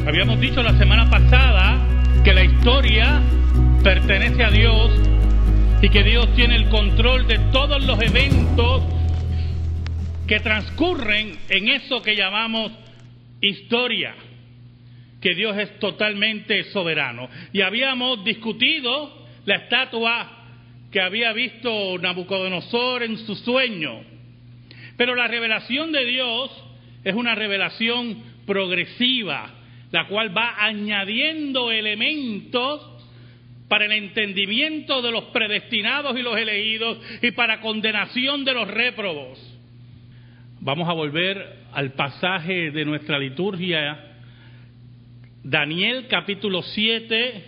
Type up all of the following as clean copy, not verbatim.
Habíamos dicho la semana pasada que la historia pertenece a Dios y que Dios tiene el control de todos los eventos que transcurren en eso que llamamos historia, que Dios es totalmente soberano. Y habíamos discutido la estatua que había visto Nabucodonosor en su sueño. Pero la revelación de Dios es una revelación progresiva, la cual va añadiendo elementos para el entendimiento de los predestinados y los elegidos y para condenación de los réprobos. Vamos a volver al pasaje de nuestra liturgia, Daniel capítulo 7,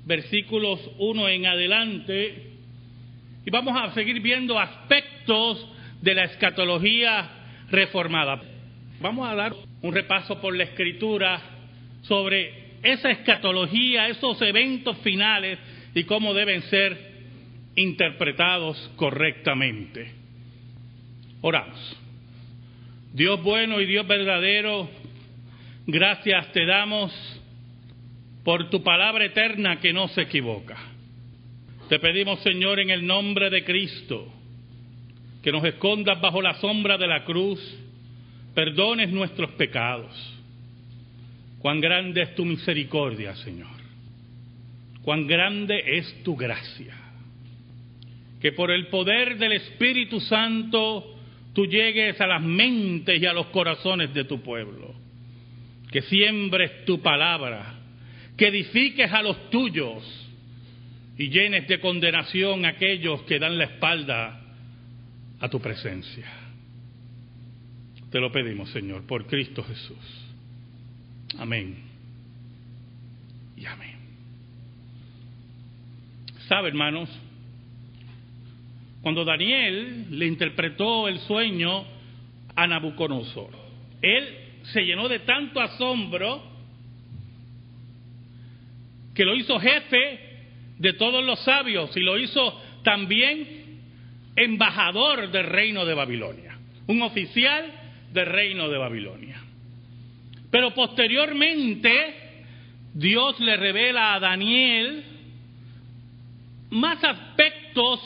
versículos 1 en adelante, y vamos a seguir viendo aspectos de la escatología reformada. Vamos a dar un repaso por la Escritura sobre esa escatología, esos eventos finales y cómo deben ser interpretados correctamente. Oramos. Dios bueno y Dios verdadero, gracias te damos por tu palabra eterna que no se equivoca. Te pedimos, Señor, en el nombre de Cristo, que nos escondas bajo la sombra de la cruz, perdones nuestros pecados. Cuán grande es tu misericordia, Señor. Cuán grande es tu gracia. Que por el poder del Espíritu Santo tú llegues a las mentes y a los corazones de tu pueblo. Que siembres tu palabra, que edifiques a los tuyos y llenes de condenación a aquellos que dan la espalda a tu presencia. Te lo pedimos, Señor, por Cristo Jesús. Amén y amén. ¿Sabe, hermanos? Cuando Daniel le interpretó el sueño a Nabucodonosor, él se llenó de tanto asombro que lo hizo jefe de todos los sabios y lo hizo también embajador del reino de Babilonia, un oficial del reino de Babilonia. Pero posteriormente Dios le revela a Daniel más aspectos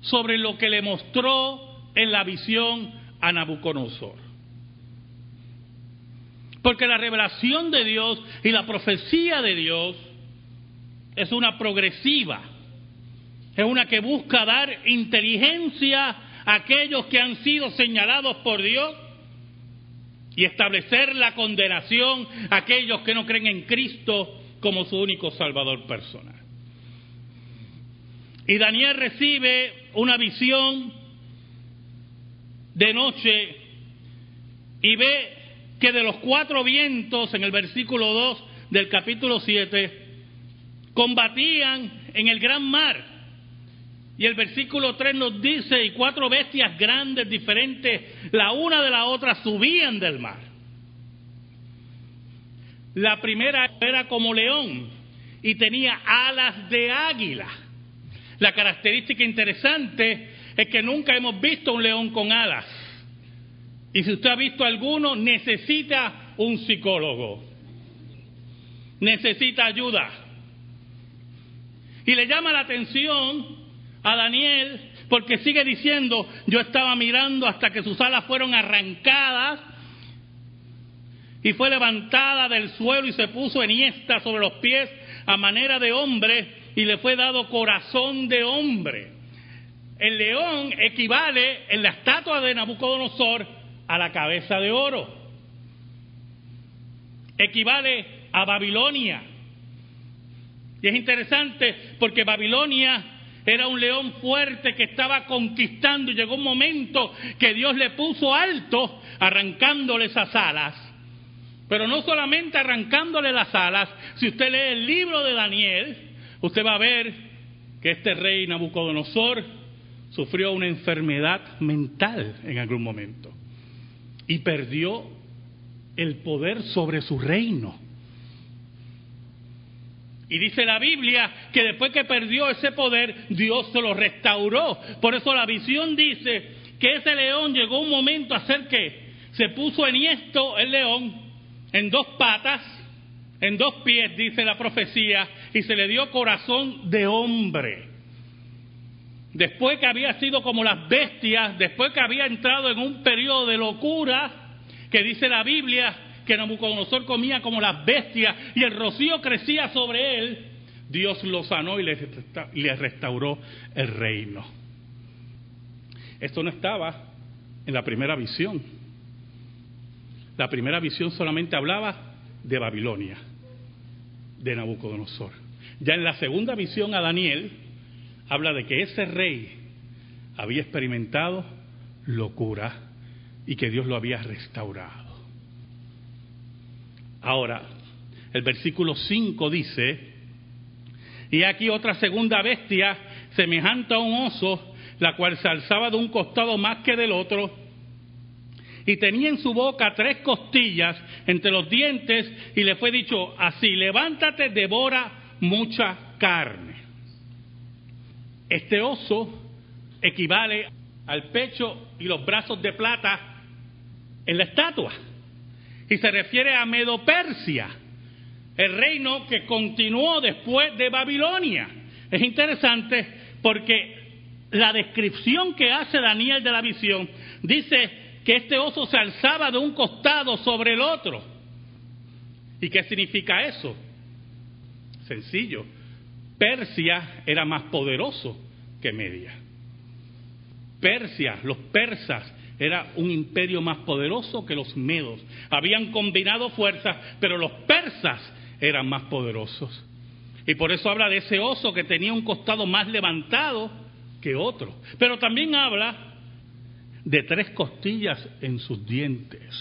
sobre lo que le mostró en la visión a Nabucodonosor. Porque la revelación de Dios y la profecía de Dios es una progresiva, es una que busca dar inteligencia a aquellos que han sido señalados por Dios y establecer la condenación a aquellos que no creen en Cristo como su único Salvador personal. Y Daniel recibe una visión de noche y ve que de los 4 vientos, en el versículo 2 del capítulo 7, combatían en el gran mar. Y el versículo 3 nos dice, y 4 bestias grandes, diferentes, la una de la otra, subían del mar. La primera era como león y tenía alas de águila. La característica interesante es que nunca hemos visto un león con alas. Y si usted ha visto alguno, necesita un psicólogo. Necesita ayuda. Y le llama la atención a Daniel porque sigue diciendo, yo estaba mirando hasta que sus alas fueron arrancadas y fue levantada del suelo y se puso enhiesta sobre los pies a manera de hombre y le fue dado corazón de hombre. El león equivale en la estatua de Nabucodonosor a la cabeza de oro. Equivale a Babilonia. Y es interesante porque Babilonia era un león fuerte que estaba conquistando y llegó un momento que Dios le puso alto arrancándole esas alas. Pero no solamente arrancándole las alas, si usted lee el libro de Daniel, usted va a ver que este rey Nabucodonosor sufrió una enfermedad mental en algún momento y perdió el poder sobre su reino. Y dice la Biblia que después que perdió ese poder, Dios se lo restauró. Por eso la visión dice que ese león llegó un momento a ser que se puso enhiesto el león en 2 patas, en 2 pies, dice la profecía, y se le dio corazón de hombre. Después que había sido como las bestias, después que había entrado en un periodo de locura, que dice la Biblia que Nabucodonosor comía como las bestias y el rocío crecía sobre él, Dios lo sanó y le restauró el reino. Esto no estaba en la primera visión. La primera visión solamente hablaba de Babilonia, de Nabucodonosor. Ya en la segunda visión a Daniel habla de que ese rey había experimentado locura y que Dios lo había restaurado. Ahora, el versículo 5 dice: y aquí otra segunda bestia, semejante a un oso, la cual se alzaba de un costado más que del otro, y tenía en su boca 3 costillas entre los dientes, y le fue dicho así: levántate, devora mucha carne. Este oso equivale al pecho y los brazos de plata en la estatua. Y se refiere a Medo-Persia, el reino que continuó después de Babilonia. Es interesante porque la descripción que hace Daniel de la visión dice que este oso se alzaba de un costado sobre el otro. ¿Y qué significa eso? Sencillo. Persia era más poderoso que Media. Persia, los persas, era un imperio más poderoso que los medos. Habían combinado fuerzas, pero los persas eran más poderosos. Y por eso habla de ese oso que tenía un costado más levantado que otro. Pero también habla de 3 costillas en sus dientes.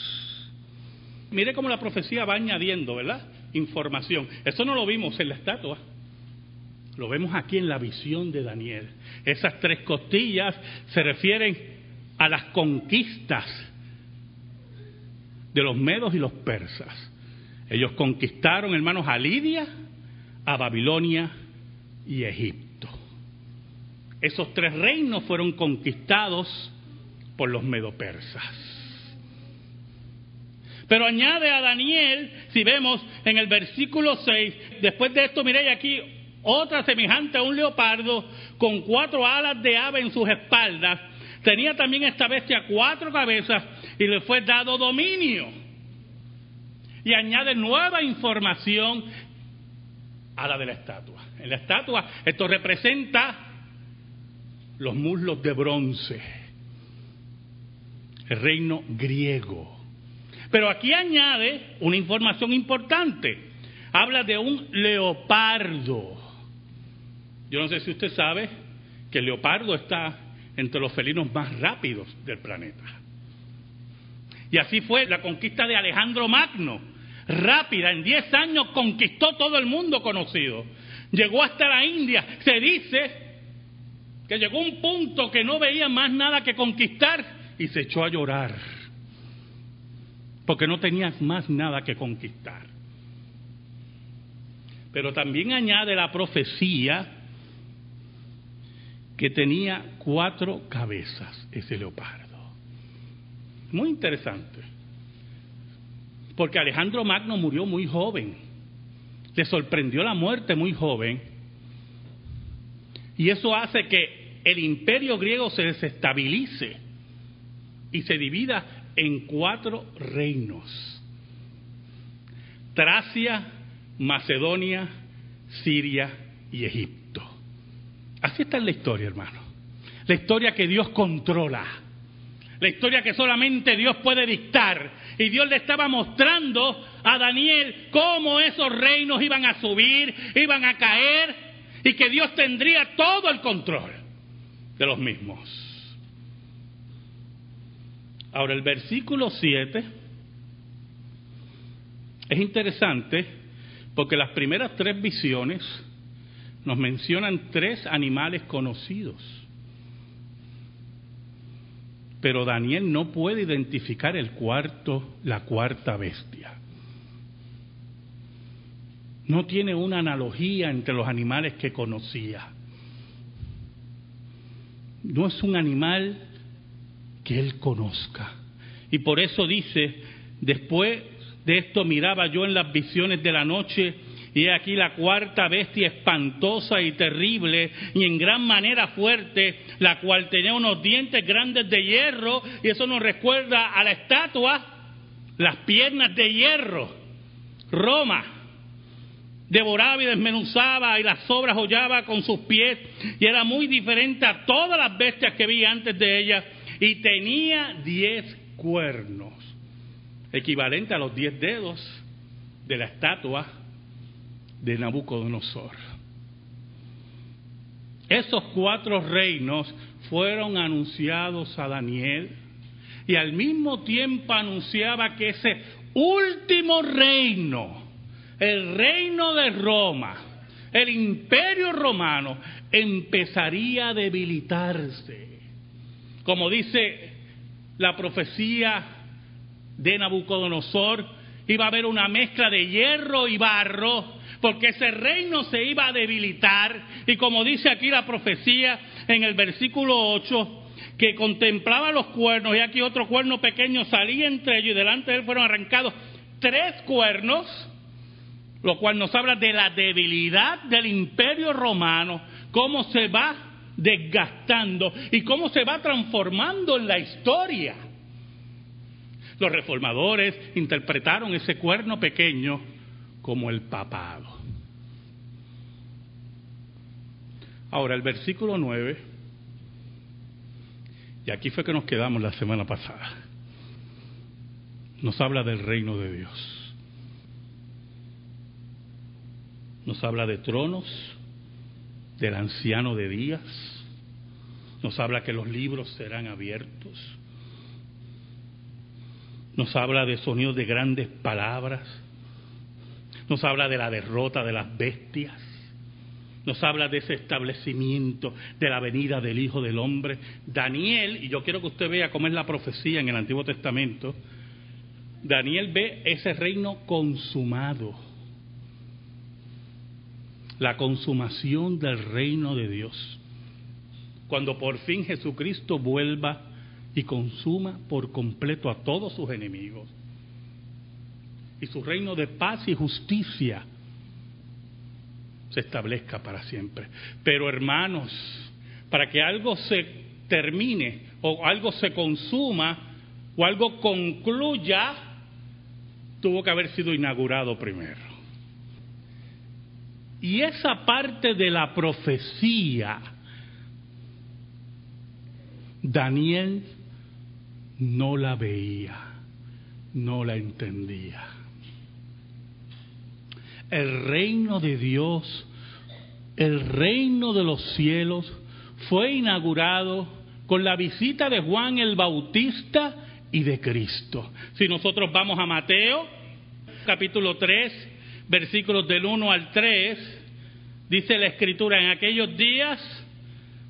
Mire cómo la profecía va añadiendo, ¿verdad? Información. Eso no lo vimos en la estatua. Lo vemos aquí en la visión de Daniel. Esas 3 costillas se refieren a las conquistas de los medos y los persas. Ellos conquistaron, hermanos, a Lidia, a Babilonia y Egipto. Esos 3 reinos fueron conquistados por los medo-persas. Pero añade a Daniel, si vemos en el versículo 6, después de esto miréis aquí otra semejante a un leopardo con 4 alas de ave en sus espaldas. Tenía también esta bestia 4 cabezas y le fue dado dominio. Y añade nueva información a la de la estatua. En la estatua esto representa los muslos de bronce, el reino griego. Pero aquí añade una información importante. Habla de un leopardo. Yo no sé si usted sabe que el leopardo está entre los felinos más rápidos del planeta. Y así fue la conquista de Alejandro Magno. Rápida, en 10 años conquistó todo el mundo conocido. Llegó hasta la India. Se dice que llegó a un punto que no veía más nada que conquistar y se echó a llorar. Porque no tenía más nada que conquistar. Pero también añade la profecía que tenía 4 cabezas ese leopardo. Muy interesante. Porque Alejandro Magno murió muy joven. Le sorprendió la muerte muy joven. Y eso hace que el imperio griego se desestabilice y se divida en 4 reinos: Tracia, Macedonia, Siria y Egipto. Así está en la historia, hermano. La historia que Dios controla. La historia que solamente Dios puede dictar. Y Dios le estaba mostrando a Daniel cómo esos reinos iban a subir, iban a caer, y que Dios tendría todo el control de los mismos. Ahora, el versículo 7 es interesante porque las primeras 3 visiones nos mencionan 3 animales conocidos. Pero Daniel no puede identificar la 4ª bestia. No tiene una analogía entre los animales que conocía. No es un animal que él conozca. Y por eso dice, después de esto miraba yo en las visiones de la noche, y he aquí la cuarta bestia espantosa y terrible, y en gran manera fuerte, la cual tenía unos dientes grandes de hierro, y eso nos recuerda a la estatua, las piernas de hierro. Roma devoraba y desmenuzaba, y las sobras hollaba con sus pies, y era muy diferente a todas las bestias que vi antes de ella, y tenía 10 cuernos, equivalente a los 10 dedos de la estatua de Nabucodonosor. Esos 4 reinos fueron anunciados a Daniel, y al mismo tiempo anunciaba que ese último reino, el reino de Roma, el imperio romano, empezaría a debilitarse. Como dice la profecía de Nabucodonosor, iba a haber una mezcla de hierro y barro, porque ese reino se iba a debilitar. Y como dice aquí la profecía en el versículo 8, que contemplaba los cuernos, y aquí otro cuerno pequeño salía entre ellos, y delante de él fueron arrancados 3 cuernos, lo cual nos habla de la debilidad del imperio romano, cómo se va desgastando y cómo se va transformando en la historia. Los reformadores interpretaron ese cuerno pequeño como el papado. Ahora el versículo 9, y aquí fue que nos quedamos la semana pasada, nos habla del reino de Dios. Nos habla de tronos, del anciano de días, nos habla que los libros serán abiertos, nos habla de sonidos de grandes palabras, nos habla de la derrota de las bestias, nos habla de ese establecimiento de la venida del Hijo del Hombre. Daniel, y yo quiero que usted vea cómo es la profecía en el Antiguo Testamento, Daniel ve ese reino consumado, la consumación del reino de Dios, cuando por fin Jesucristo vuelva y consuma por completo a todos sus enemigos, y su reino de paz y justicia se establezca para siempre. Pero hermanos, para que algo se termine, o algo se consuma, o algo concluya, tuvo que haber sido inaugurado primero. Y esa parte de la profecía, Daniel no la veía, no la entendía. El reino de Dios, el reino de los cielos, fue inaugurado con la visita de Juan el Bautista y de Cristo. Si nosotros vamos a Mateo, capítulo 3, versículos del 1 al 3, dice la Escritura: en aquellos días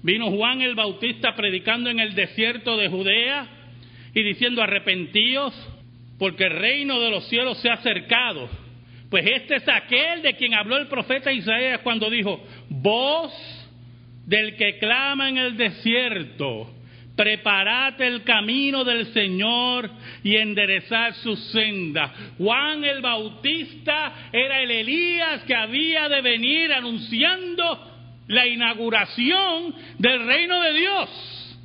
vino Juan el Bautista predicando en el desierto de Judea y diciendo: arrepentíos, porque el reino de los cielos se ha acercado. Pues este es aquel de quien habló el profeta Isaías cuando dijo: voz del que clama en el desierto, preparad el camino del Señor y enderezad sus sendas. Juan el Bautista era el Elías que había de venir anunciando la inauguración del reino de Dios.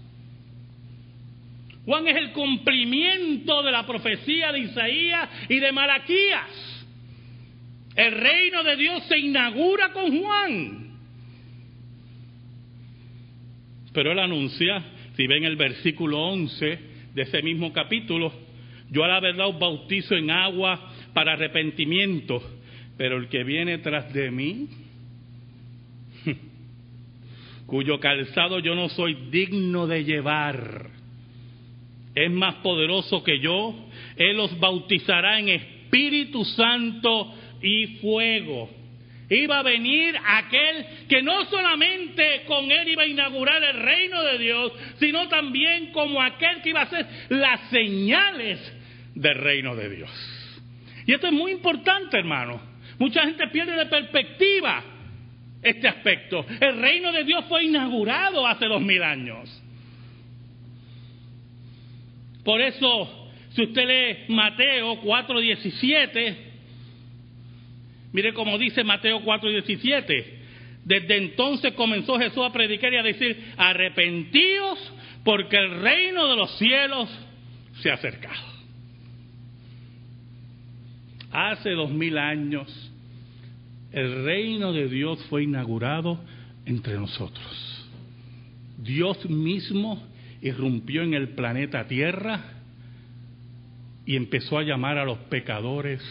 Juan es el cumplimiento de la profecía de Isaías y de Malaquías. El reino de Dios se inaugura con Juan. Pero él anuncia, si ven el versículo 11 de ese mismo capítulo: yo a la verdad os bautizo en agua para arrepentimiento, pero el que viene tras de mí, cuyo calzado yo no soy digno de llevar, es más poderoso que yo. Él os bautizará en Espíritu Santo y fuego. Iba a venir aquel que no solamente con él iba a inaugurar el reino de Dios, sino también como aquel que iba a hacer las señales del reino de Dios. Y esto es muy importante, hermano, Mucha gente pierde de perspectiva este aspecto. El reino de Dios fue inaugurado hace 2000 años. Por eso, si usted lee Mateo 4:17, mire cómo dice Mateo 4:17. Desde entonces comenzó Jesús a predicar y a decir: arrepentíos, porque el reino de los cielos se ha acercado. Hace 2000 años, el reino de Dios fue inaugurado entre nosotros. Dios mismo irrumpió en el planeta Tierra y empezó a llamar a los pecadores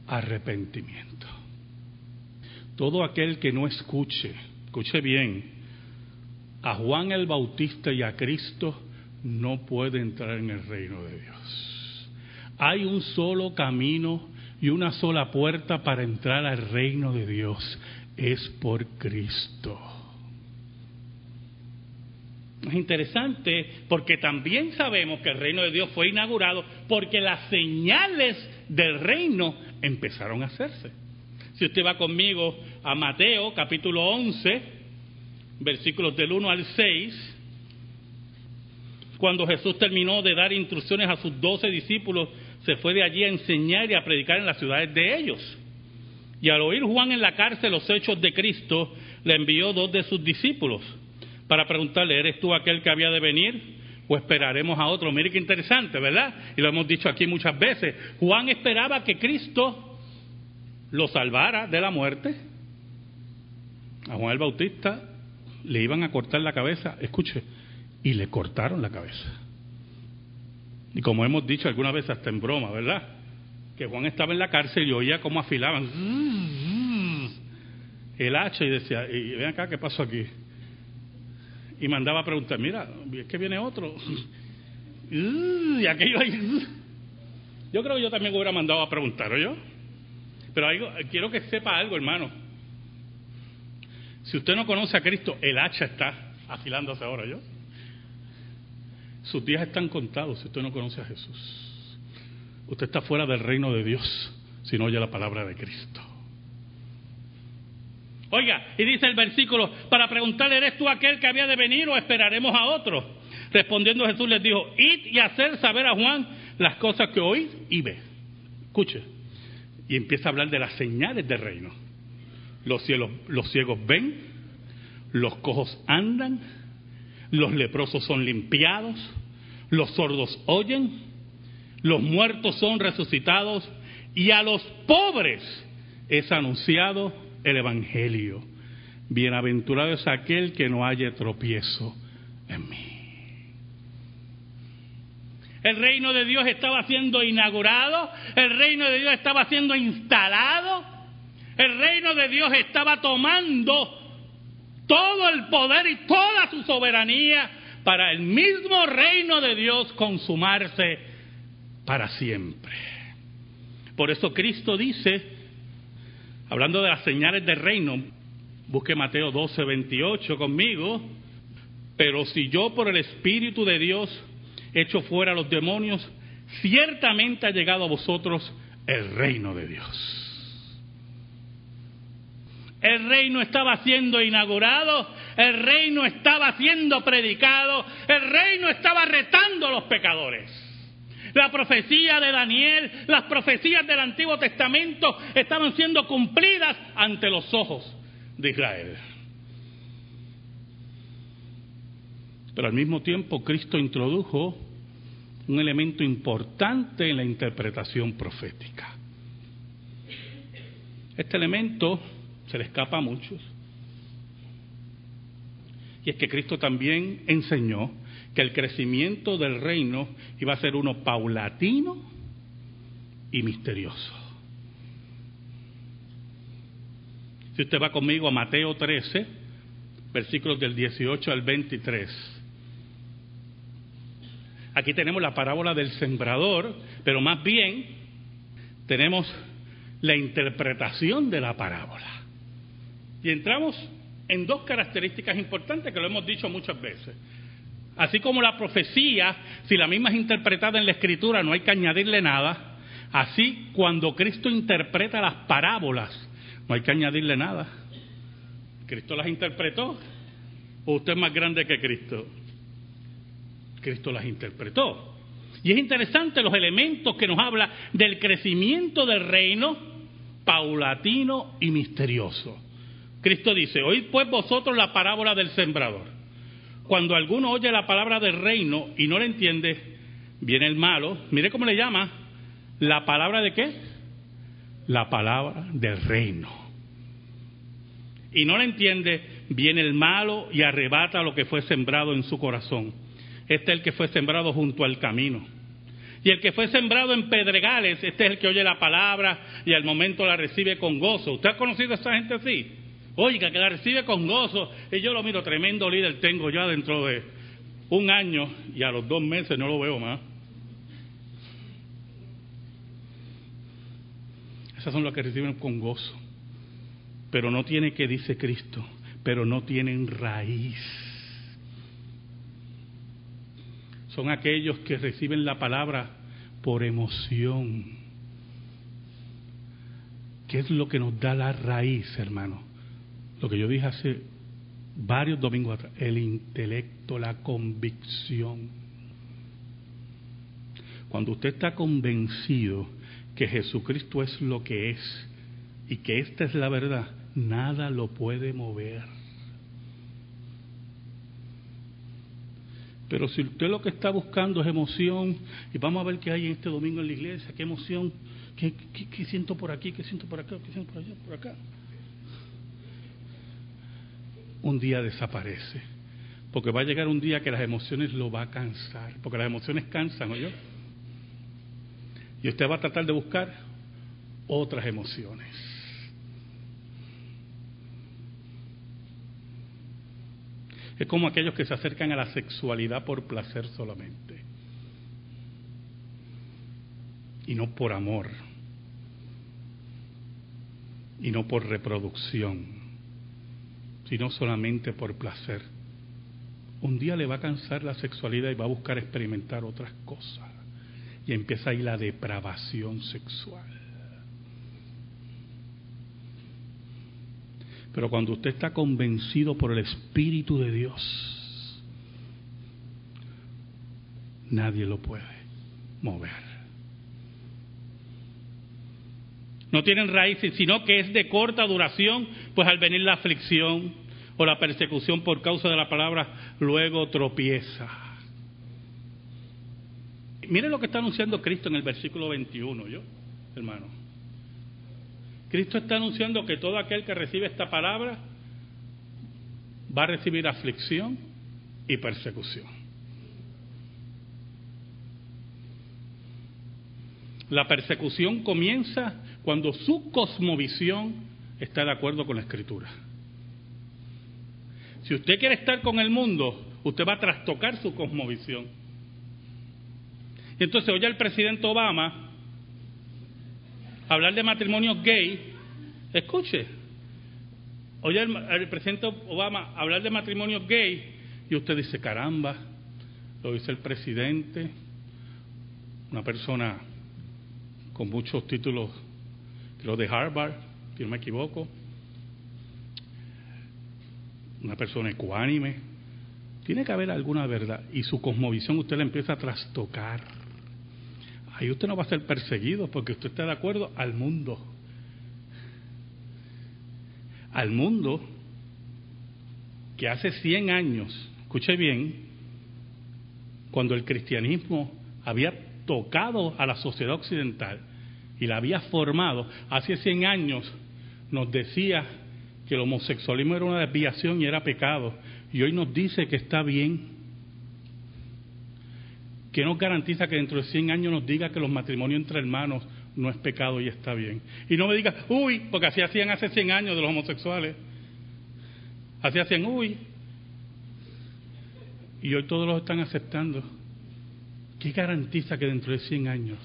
a arrepentimiento. Todo aquel que no escuche bien, a Juan el Bautista y a Cristo, no puede entrar en el reino de Dios. Hay un solo camino y una sola puerta para entrar al reino de Dios. Es por Cristo. Es interesante porque también sabemos que el reino de Dios fue inaugurado porque las señales del reino empezaron a hacerse. Si usted va conmigo a Mateo capítulo 11, versículos del 1 al 6, cuando Jesús terminó de dar instrucciones a sus 12 discípulos, se fue de allí a enseñar y a predicar en las ciudades de ellos. Y al oír Juan en la cárcel los hechos de Cristo, le envió 2 de sus discípulos para preguntarle: ¿eres tú aquel que había de venir o esperaremos a otro? Mire qué interesante, ¿verdad? Y lo hemos dicho aquí muchas veces. Juan esperaba que Cristo lo salvara de la muerte. A Juan el Bautista le iban a cortar la cabeza, escuche, y le cortaron la cabeza. Y como hemos dicho algunas veces hasta en broma, ¿verdad? Que Juan estaba en la cárcel y oía cómo afilaban el hacha y decía: y ven acá, ¿qué pasó aquí? Y mandaba a preguntar: mira, es que viene otro. Y aquello ahí. Yo creo que yo también hubiera mandado a preguntar, ¿o yo? Pero quiero que sepa algo, hermano. Si usted no conoce a Cristo, el hacha está afilándose ahora, ¿yo? Sus días están contados si usted no conoce a Jesús. Usted está fuera del reino de Dios si no oye la palabra de Cristo. Oiga, y dice el versículo, para preguntarle: ¿eres tú aquel que había de venir o esperaremos a otro? Respondiendo Jesús les dijo: id y hacer saber a Juan las cosas que oís y ve. Escuche. Y empieza a hablar de las señales del reino. Los ciegos ven, los cojos andan, los leprosos son limpiados, los sordos oyen, los muertos son resucitados y a los pobres es anunciado el evangelio. Bienaventurado es aquel que no haya tropiezo en mí. El reino de Dios estaba siendo inaugurado, el reino de Dios estaba siendo instalado, el reino de Dios estaba tomando todo el poder y toda su soberanía para el mismo reino de Dios consumarse para siempre. Por eso Cristo dice, hablando de las señales del reino, busque Mateo 12:28 conmigo: pero si yo por el Espíritu de Dios echo fuera a los demonios, ciertamente ha llegado a vosotros el reino de Dios. El reino estaba siendo inaugurado, el reino estaba siendo predicado, el reino estaba retando a los pecadores. La profecía de Daniel, las profecías del Antiguo Testamento estaban siendo cumplidas ante los ojos de Israel. Pero al mismo tiempo Cristo introdujo un elemento importante en la interpretación profética. Este elemento se le escapa a muchos. Y es que Cristo también enseñó que el crecimiento del reino iba a ser uno paulatino y misterioso. Si usted va conmigo a Mateo 13, versículos del 18 al 23. Aquí tenemos la parábola del sembrador, pero más bien tenemos la interpretación de la parábola. Y entramos en 2 características importantes que lo hemos dicho muchas veces. Así como la profecía, si la misma es interpretada en la Escritura, no hay que añadirle nada. Así, cuando Cristo interpreta las parábolas, no hay que añadirle nada. Cristo las interpretó. ¿O usted es más grande que Cristo? Cristo las interpretó. Y es interesante los elementos que nos habla del crecimiento del reino paulatino y misterioso. Cristo dice: oíd pues vosotros la parábola del sembrador. Cuando alguno oye la palabra del reino y no la entiende, viene el malo. Mire cómo le llama. ¿La palabra de qué? La palabra del reino. Y no la entiende, viene el malo y arrebata lo que fue sembrado en su corazón. Este es el que fue sembrado junto al camino. Y el que fue sembrado en pedregales, este es el que oye la palabra y al momento la recibe con gozo. ¿Usted ha conocido a esa gente así? Oiga, que la recibe con gozo. Y yo lo miro, tremendo líder tengo ya dentro de un año y a los 2 meses no lo veo más. Esas son las que reciben con gozo. Pero no tiene, que dice Cristo, pero no tienen raíz. Son aquellos que reciben la palabra por emoción. ¿Qué es lo que nos da la raíz, hermano? Lo que yo dije hace varios domingos atrás: el intelecto, la convicción. Cuando usted está convencido que Jesucristo es lo que es y que esta es la verdad, nada lo puede mover. Pero si usted lo que está buscando es emoción, y vamos a ver qué hay en este domingo en la iglesia, qué emoción, qué siento por aquí, qué siento por acá, qué siento por allá, por acá, un día desaparece, porque va a llegar un día que las emociones lo va a cansar, porque las emociones cansan, ¿oyó? Y usted va a tratar de buscar otras emociones. Es como aquellos que se acercan a la sexualidad por placer solamente. Y no por amor. Y no por reproducción. Sino solamente por placer. Un día le va a cansar la sexualidad y va a buscar experimentar otras cosas. Y empieza ahí la depravación sexual. Pero cuando usted está convencido por el Espíritu de Dios, nadie lo puede mover. No tienen raíces, sino que es de corta duración, pues al venir la aflicción o la persecución por causa de la palabra, luego tropieza. Miren lo que está anunciando Cristo en el versículo 21, ¿yo, hermano? Cristo está anunciando que todo aquel que recibe esta palabra va a recibir aflicción y persecución. La persecución comienza cuando su cosmovisión está de acuerdo con la Escritura. Si usted quiere estar con el mundo, usted va a trastocar su cosmovisión. Y entonces oye al presidente Obama hablar de matrimonios gay, escuche, oye al presidente Obama hablar de matrimonios gay y usted dice: caramba, lo dice el presidente, una persona con muchos títulos, creo de Harvard, si no me equivoco, una persona ecuánime. Tiene que haber alguna verdad, y su cosmovisión usted la empieza a trastocar. Ahí usted no va a ser perseguido porque usted está de acuerdo al mundo. Al mundo que hace 100 años, escuche bien, cuando el cristianismo había tocado a la sociedad occidental y la había formado, hace 100 años nos decía que el homosexualismo era una desviación y era pecado, y hoy nos dice que está bien. ¿Qué nos garantiza que dentro de 100 años nos diga que los matrimonios entre hermanos no es pecado y está bien? Y no me diga: uy, porque así hacían hace 100 años de los homosexuales. Así hacían, uy. Y hoy todos los están aceptando. ¿Qué garantiza que dentro de 100 años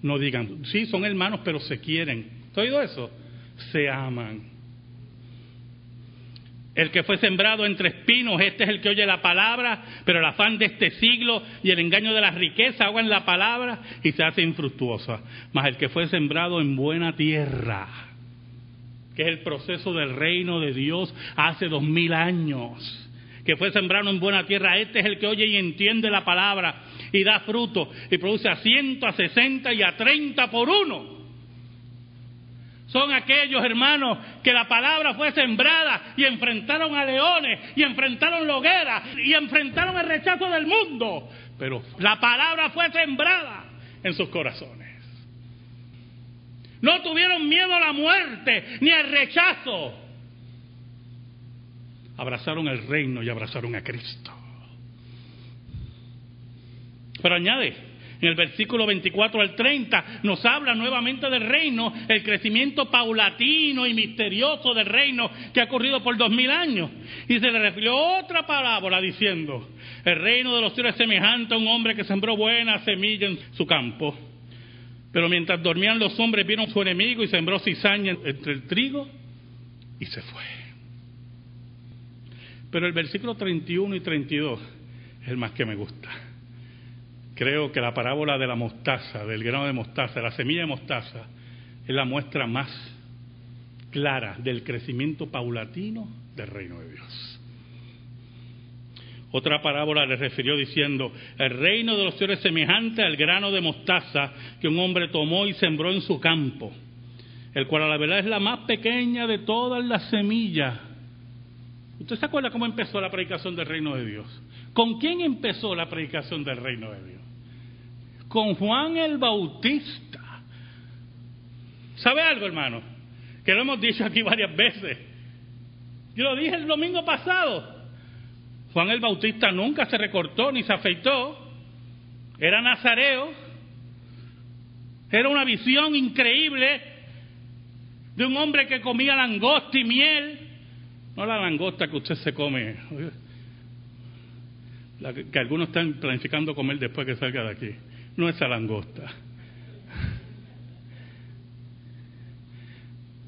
no digan: sí, son hermanos, pero se quieren? ¿Has oído eso? Se aman. El que fue sembrado entre espinos, este es el que oye la palabra, pero el afán de este siglo y el engaño de la riqueza ahogan la palabra y se hace infructuosa. Mas el que fue sembrado en buena tierra, que es el proceso del reino de Dios hace 2000 años, que fue sembrado en buena tierra, este es el que oye y entiende la palabra y da fruto y produce a 100, a 60 y a 30 por uno. Son aquellos, hermanos, que la palabra fue sembrada y enfrentaron a leones, y enfrentaron la hoguera, y enfrentaron el rechazo del mundo. Pero la palabra fue sembrada en sus corazones. No tuvieron miedo a la muerte, ni al rechazo. Abrazaron el reino y abrazaron a Cristo. Pero añade, en el versículo 24 al 30 nos habla nuevamente del reino, el crecimiento paulatino y misterioso del reino que ha ocurrido por 2000 años. Y se le refirió otra parábola diciendo: el reino de los cielos es semejante a un hombre que sembró buena semilla en su campo. Pero mientras dormían los hombres, vieron a su enemigo y sembró cizaña entre el trigo y se fue. Pero el versículo 31 y 32 es el más que me gusta. Creo que la parábola de la mostaza, del grano de mostaza, de la semilla de mostaza, es la muestra más clara del crecimiento paulatino del reino de Dios. Otra parábola le refirió diciendo: el reino de los cielos es semejante al grano de mostaza que un hombre tomó y sembró en su campo, el cual a la verdad es la más pequeña de todas las semillas. ¿Usted se acuerda cómo empezó la predicación del reino de Dios? ¿Con quién empezó la predicación del reino de Dios? Con Juan el Bautista. ¿Sabe algo, hermano? Que lo hemos dicho aquí varias veces. Yo lo dije el domingo pasado. Juan el Bautista nunca se recortó ni se afeitó. Era nazareo. Era una visión increíble de un hombre que comía langosta y miel. No la langosta que usted se come, la que algunos están planificando comer después que salga de aquí. No esa langosta.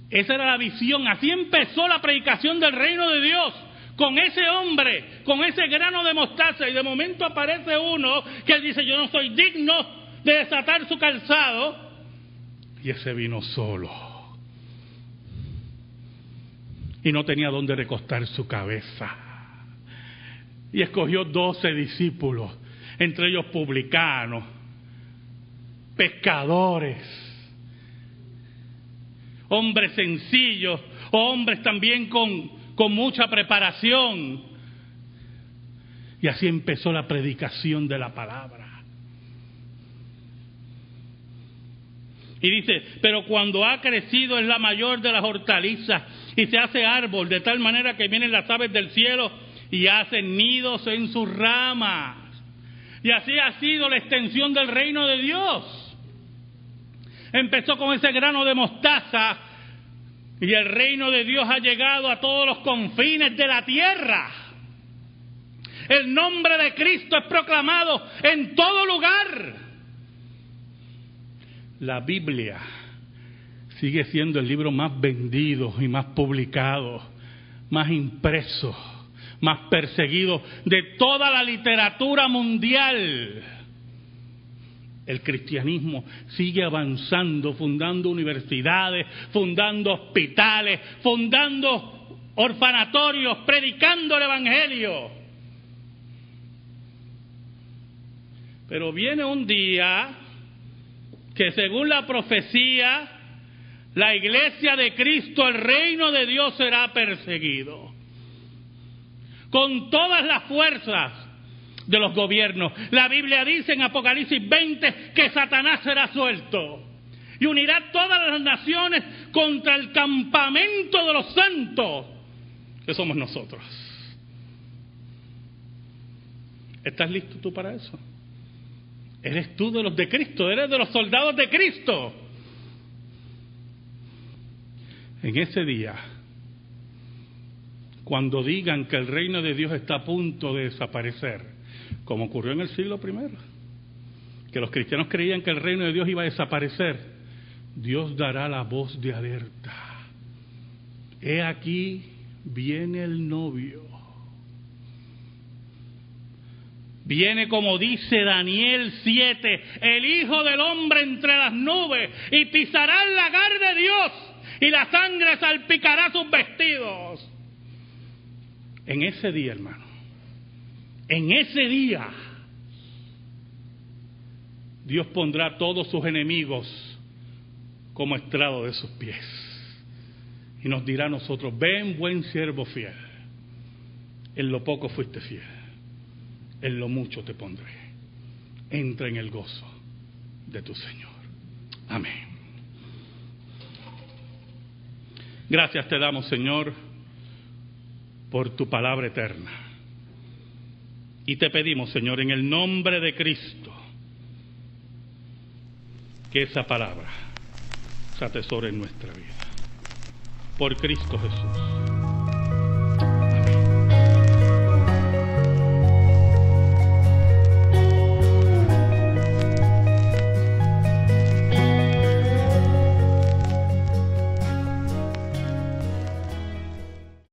Esa era la visión. Así empezó la predicación del reino de Dios. Con ese hombre, con ese grano de mostaza. Y de momento aparece uno que dice: yo no soy digno de desatar su calzado. Y ese vino solo. Y no tenía dónde recostar su cabeza. Y escogió 12 discípulos, entre ellos publicanos, pescadores, hombres sencillos, hombres también con mucha preparación. Y así empezó la predicación de la palabra. Y dice: pero cuando ha crecido es la mayor de las hortalizas y se hace árbol, de tal manera que vienen las aves del cielo y hacen nidos en sus ramas. Y así ha sido la extensión del reino de Dios. Empezó con ese grano de mostaza y el reino de Dios ha llegado a todos los confines de la tierra. El nombre de Cristo es proclamado en todo lugar. La Biblia sigue siendo el libro más vendido y más publicado, más impreso, más perseguido de toda la literatura mundial. El cristianismo sigue avanzando, fundando universidades, fundando hospitales, fundando orfanatorios, predicando el evangelio. Pero viene un día que, según la profecía, la iglesia de Cristo, el reino de Dios, será perseguido con todas las fuerzas de los gobiernos. La Biblia dice en Apocalipsis 20 que Satanás será suelto y unirá todas las naciones contra el campamento de los santos, que somos nosotros. ¿Estás listo tú para eso? ¿Eres tú de los de Cristo? ¿Eres de los soldados de Cristo? En ese día, cuando digan que el reino de Dios está a punto de desaparecer, como ocurrió en el siglo I, que los cristianos creían que el reino de Dios iba a desaparecer, Dios dará la voz de alerta. He aquí, viene el novio. Viene, como dice Daniel 7, el Hijo del Hombre entre las nubes, y pisará el lagar de Dios, y la sangre salpicará sus vestidos. En ese día, hermano, en ese día, Dios pondrá a todos sus enemigos como estrado de sus pies. Y nos dirá a nosotros: ven, buen siervo fiel, en lo poco fuiste fiel, en lo mucho te pondré. Entra en el gozo de tu Señor. Amén. Gracias te damos, Señor, por tu palabra eterna. Y te pedimos, Señor, en el nombre de Cristo, que esa palabra se atesore en nuestra vida. Por Cristo Jesús.